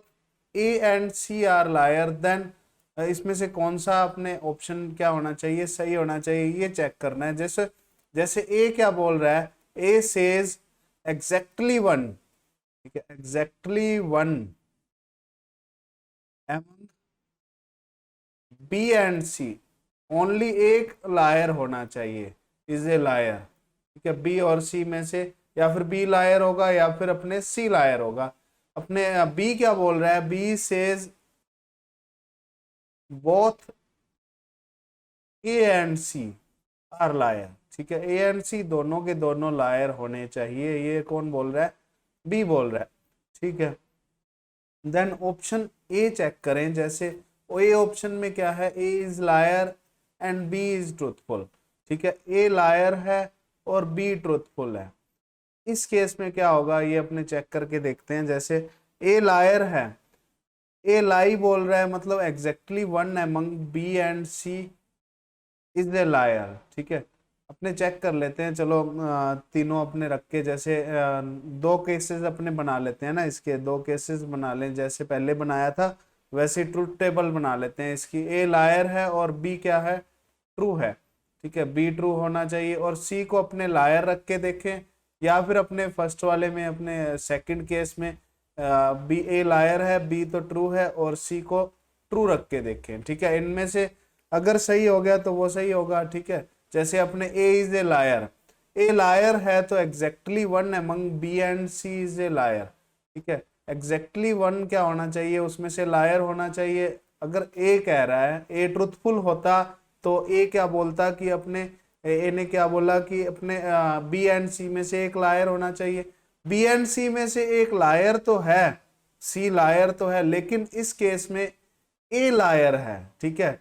A and C are liar, then इसमें से कौन सा अपने ऑप्शन क्या होना चाहिए, सही होना चाहिए, ये चेक करना है। जैसे जैसे ए क्या बोल रहा है, ए सेज एग्जैक्टली 1, ठीक है, exactly 1 among B and C, only एक लायर होना चाहिए, इज ए लायर, ठीक है, बी और सी में से या फिर बी लायर होगा या फिर अपने सी लायर होगा। अपने बी क्या बोल रहा है, B says both A and C are liar, ठीक है, ए एंड सी दोनों के दोनों लायर होने चाहिए, ये कौन बोल रहा है, बी बोल रहा है, ठीक है। देन ऑप्शन ए चेक करें, जैसे ए ऑप्शन में क्या है, A is liar and B is truthful, ठीक है, ए लायर है और बी ट्रूथफुल है। इस केस में क्या होगा ये अपने चेक करके देखते हैं। जैसे ए लायर है, ए लाई बोल रहा है, मतलब exactly 1 among B and C is a liar, ठीक है। अपने चेक कर लेते हैं, चलो तीनों अपने रख के, जैसे 2 केसेस अपने बना लेते हैं ना, इसके 2 केसेस बना लें, जैसे पहले बनाया था वैसे ट्रूथ टेबल बना लेते हैं इसकी। ए लायर है और बी क्या है, ट्रू है, ठीक है, बी ट्रू होना चाहिए, और सी को अपने लायर रख के देखें, या फिर अपने फर्स्ट वाले में, अपने सेकंड केस में बी ए लायर है, बी तो ट्रू है, और सी को ट्रू रख के देखें, ठीक है। इनमें से अगर सही हो गया तो वो सही होगा, ठीक है। जैसे अपने A is a liar, A liar है तो exactly 1 among B and C is a liar, ठीक है, एग्जैक्टली 1 क्या होना चाहिए, उसमें से लायर होना चाहिए अगर ए कह रहा है ए ट्रूथफुल होता तो ए क्या बोलता कि अपने ए ने क्या बोला कि अपने बी एंड सी में से एक लायर होना चाहिए। बी एंड सी में से एक लायर तो है, सी लायर तो है, लेकिन इस केस में ए लायर है। ठीक है,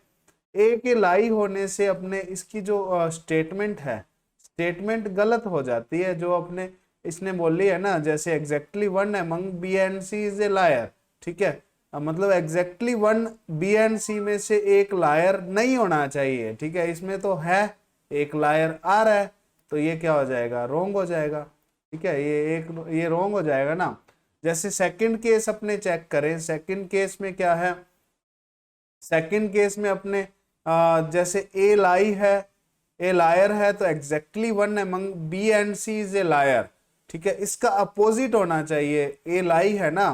ए के लाई होने से अपने इसकी जो स्टेटमेंट है, स्टेटमेंट गलत हो जाती है जो अपने इसने बोली है ना, जैसे exactly one among B and C is a liar. ठीक है, मतलब exactly one B and C में से एक लायर नहीं होना चाहिए। ठीक है, इसमें तो है एक लायर आ रहा है, तो ये क्या हो जाएगा, रॉन्ग हो जाएगा। ठीक है, ये रॉन्ग हो जाएगा ना। जैसे सेकंड केस अपने चेक करें, सेकंड केस में क्या है, सेकंड केस में अपने जैसे ए लाई है, ए लायर है, तो exactly one among B and C is a liar. ठीक है, इसका अपोजिट होना चाहिए, ए लाई है ना,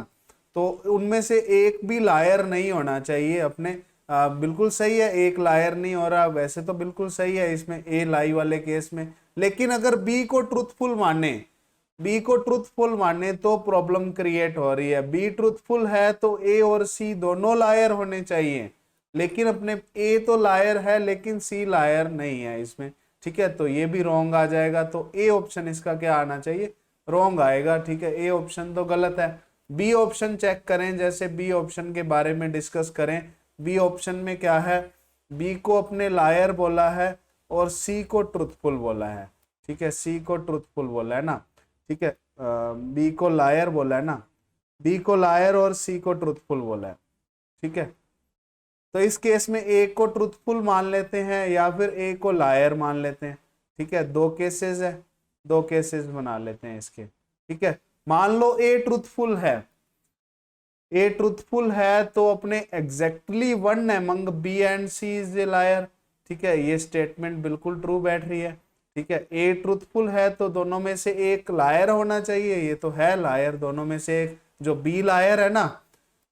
तो उनमें से एक भी लायर नहीं होना चाहिए अपने। बिल्कुल सही है, एक लायर नहीं हो रहा, वैसे तो बिल्कुल सही है इसमें ए लाई वाले केस में। लेकिन अगर बी को ट्रूथफुल माने, बी को ट्रूथफुल माने तो प्रॉब्लम क्रिएट हो रही है। बी ट्रूथफुल है तो ए और सी दोनों लायर होने चाहिए, लेकिन अपने ए तो लायर है लेकिन सी लायर नहीं है इसमें। ठीक है, तो ये भी रॉन्ग आ जाएगा, तो ए ऑप्शन इसका क्या आना चाहिए, रॉन्ग आएगा। ठीक है, ए ऑप्शन तो गलत है। बी ऑप्शन चेक करें, जैसे बी ऑप्शन के बारे में डिस्कस करें। बी ऑप्शन में क्या है, बी को अपने लायर बोला है और सी को ट्रूथफुल बोला है। ठीक है, सी को ट्रूथफुल बोला है ना। ठीक है, बी को लायर बोला है ना, बी को लायर और सी को ट्रूथफुल बोला है। ठीक है, तो इस केस में ए को ट्रूथफुल मान लेते हैं या फिर ए को लायर मान लेते हैं। ठीक है, दो केसेस है, दो केसेस बना लेते हैं इसके। ठीक है, मान लो ए ट्रूथफुल है, ए ट्रूथफुल है तो अपने exactly one among B and C is a liar. ठीक है, ये स्टेटमेंट बिल्कुल ट्रू बैठ रही है। ठीक है, ए ट्रूथफुल है तो दोनों में से एक लायर होना चाहिए, ये तो है लायर, दोनों में से एक, जो बी लायर है ना।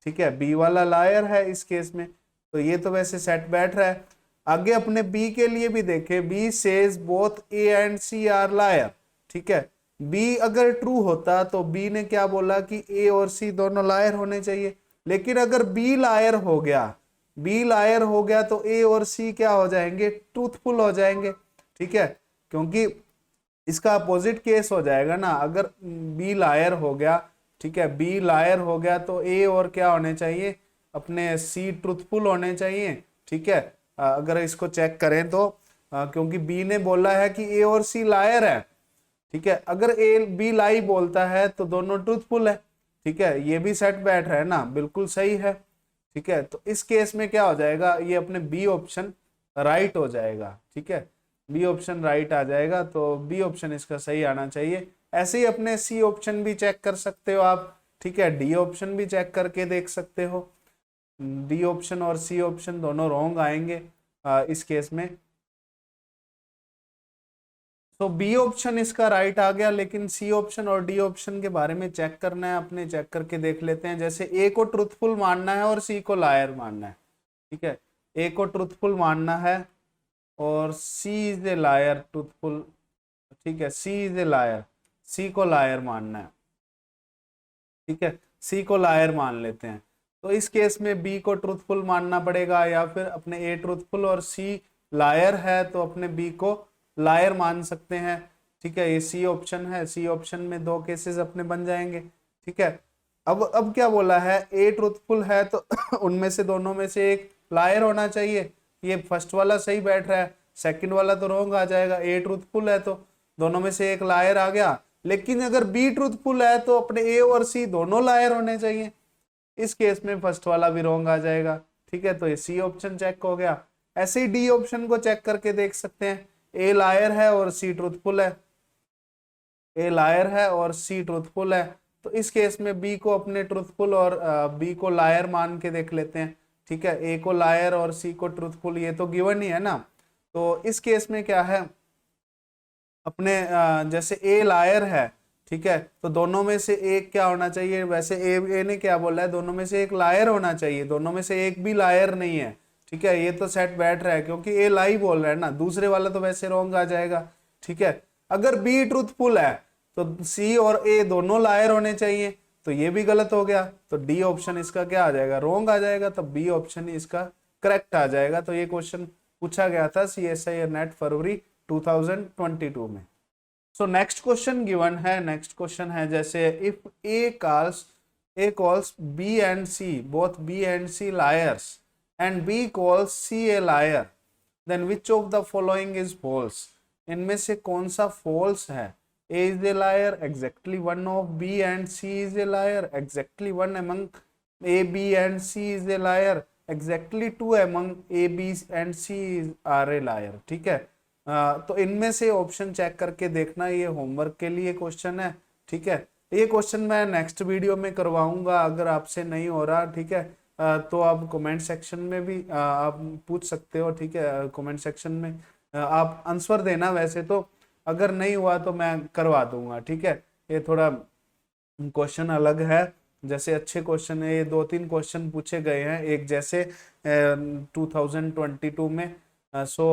ठीक है, बी वाला लायर है इस केस में, तो ये तो वैसे सेट बैठ रहा है। आगे अपने बी के लिए भी देखें, B says both A and C are liar. ठीक है, बी अगर ट्रू होता तो बी ने क्या बोला कि ए और सी दोनों लायर होने चाहिए, लेकिन अगर बी लायर हो गया, बी लायर हो गया तो ए और सी क्या हो जाएंगे, ट्रूथफुल हो जाएंगे। ठीक है, क्योंकि इसका अपोजिट केस हो जाएगा ना, अगर बी लायर हो गया, ठीक है, बी लायर हो गया तो ए और क्या होने चाहिए, अपने सी ट्रूथफुल होने चाहिए। ठीक है, अगर इसको चेक करें तो क्योंकि बी ने बोला है कि ए और सी लायर है। ठीक है, अगर ए बी लाई बोलता है तो दोनों ट्रूथफुल है। ठीक है, ये भी सेट बैठ रहा है ना, बिल्कुल सही है। ठीक है, तो इस केस में क्या हो जाएगा, ये अपने बी ऑप्शन राइट हो जाएगा। ठीक है, बी ऑप्शन राइट आ जाएगा, तो बी ऑप्शन इसका सही आना चाहिए। ऐसे ही अपने सी ऑप्शन भी चेक कर सकते हो आप। ठीक है, डी ऑप्शन भी चेक करके देख सकते हो। डी ऑप्शन और सी ऑप्शन दोनों रॉन्ग आएंगे इस केस में। तो बी ऑप्शन इसका राइट आ गया, लेकिन सी ऑप्शन और डी ऑप्शन के बारे में चेक करना है अपने, चेक करके देख लेते हैं। जैसे ए को ट्रूथफुल मानना है और सी को लायर मानना है। ठीक है, ए को ट्रूथफुल मानना है और सी इज ए लायर, ट्रूथफुल। ठीक है, सी इज ए लायर, सी को लायर मानना है। ठीक है, सी को लायर मान लेते हैं, तो इस केस में बी को ट्रूथफुल मानना पड़ेगा, या फिर अपने ए ट्रूथफुल और सी लायर है तो अपने बी को लायर मान सकते हैं। ठीक है, ये सी ऑप्शन है, सी ऑप्शन में दो केसेस अपने बन जाएंगे। ठीक है, अब क्या बोला है, ए ट्रूथफुल है तो उनमें से दोनों में से एक लायर होना चाहिए। ये फर्स्ट वाला सही बैठ रहा है, सेकंड वाला तो रॉन्ग आ जाएगा। ए ट्रूथफुल है तो दोनों में से एक लायर आ गया, लेकिन अगर बी ट्रूथफुल है तो अपने ए और सी दोनों लायर होने चाहिए। इस केस में फर्स्ट वाला भी रॉन्ग आ जाएगा। ठीक है, तो ये सी ऑप्शन चेक हो गया। ऐसे ही डी ऑप्शन को चेक करके देख सकते हैं, ए लायर है और सी ट्रूथफुल है, ए लायर है और सी ट्रूथफुल है, तो इस केस में बी को अपने ट्रूथफुल और बी को लायर मान के देख लेते हैं। ठीक है, ए को लायर और सी को ट्रूथफुल, ये तो गिवन ही है ना। तो इस केस में क्या है, अपने जैसे ए लायर है, ठीक है, तो दोनों में से एक क्या होना चाहिए, वैसे ए ने क्या बोला है, दोनों में से एक लायर होना चाहिए, दोनों में से एक भी लायर नहीं है। ठीक है, ये तो सेट बैठ रहा है क्योंकि ए लाई बोल रहा है ना, दूसरे वाला तो वैसे रॉन्ग आ जाएगा। ठीक है, अगर बी ट्रूथफुल है तो सी और ए दोनों लायर होने चाहिए, तो ये भी गलत हो गया, तो डी ऑप्शन इसका क्या आ जाएगा, रॉन्ग आ जाएगा, तो बी ऑप्शन ही इसका करेक्ट आ जाएगा। तो ये क्वेश्चन पूछा गया था CSIR नेट फरवरी 2022 में। सो नेक्स्ट क्वेश्चन गिवन है, नेक्स्ट क्वेश्चन है जैसे if A calls B and C, both B and C liars, and B calls C a liar, then which of the following is false? इनमें से कौन सा false है? A is a liar, exactly one of B and C is a liar, exactly one among A, B and C is a liar, exactly two among A, B and C are a liar। ठीक है, तो इनमें से ऑप्शन चेक करके देखना, ये होमवर्क के लिए क्वेश्चन है। ठीक है, ये क्वेश्चन मैं नेक्स्ट वीडियो में करवाऊंगा, अगर आपसे नहीं हो रहा, ठीक है, तो आप कमेंट सेक्शन में भी आप पूछ सकते हो। ठीक है, कमेंट सेक्शन में आप आंसर देना, वैसे तो अगर नहीं हुआ तो मैं करवा दूंगा। ठीक है, ये थोड़ा क्वेश्चन अलग है, जैसे अच्छे क्वेश्चन है, ये 2-3 क्वेश्चन पूछे गए हैं एक जैसे 2022 में। सो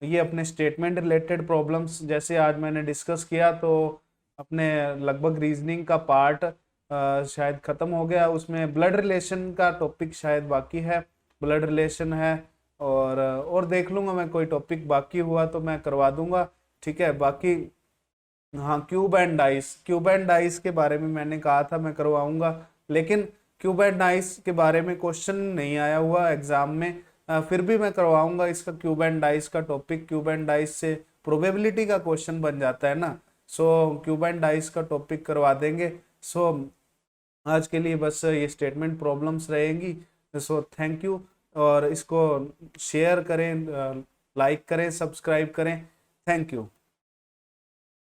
ये अपने स्टेटमेंट रिलेटेड प्रॉब्लम्स जैसे आज मैंने डिस्कस किया, तो अपने लगभग रीजनिंग का पार्ट शायद खत्म हो गया, उसमें ब्लड रिलेशन का टॉपिक शायद बाकी है, ब्लड रिलेशन है, और देख लूंगा मैं, कोई टॉपिक बाकी हुआ तो मैं करवा दूंगा। ठीक है, बाकी हाँ क्यूब एंड डाइस के बारे में मैंने कहा था मैं करवाऊंगा, लेकिन क्यूब एंड डाइस के बारे में क्वेश्चन नहीं आया हुआ एग्जाम में, फिर भी मैं करवाऊंगा इसका क्यूब एंड डाइस का टॉपिक। क्यूब एंड डाइस से प्रोबेबिलिटी का क्वेश्चन बन जाता है ना, सो क्यूब एंड डाइस का टॉपिक करवा देंगे। सो आज के लिए बस ये स्टेटमेंट प्रॉब्लम्स रहेंगी। सो थैंक यू, और इसको शेयर करें, लाइक करें, सब्सक्राइब करें। Thank you.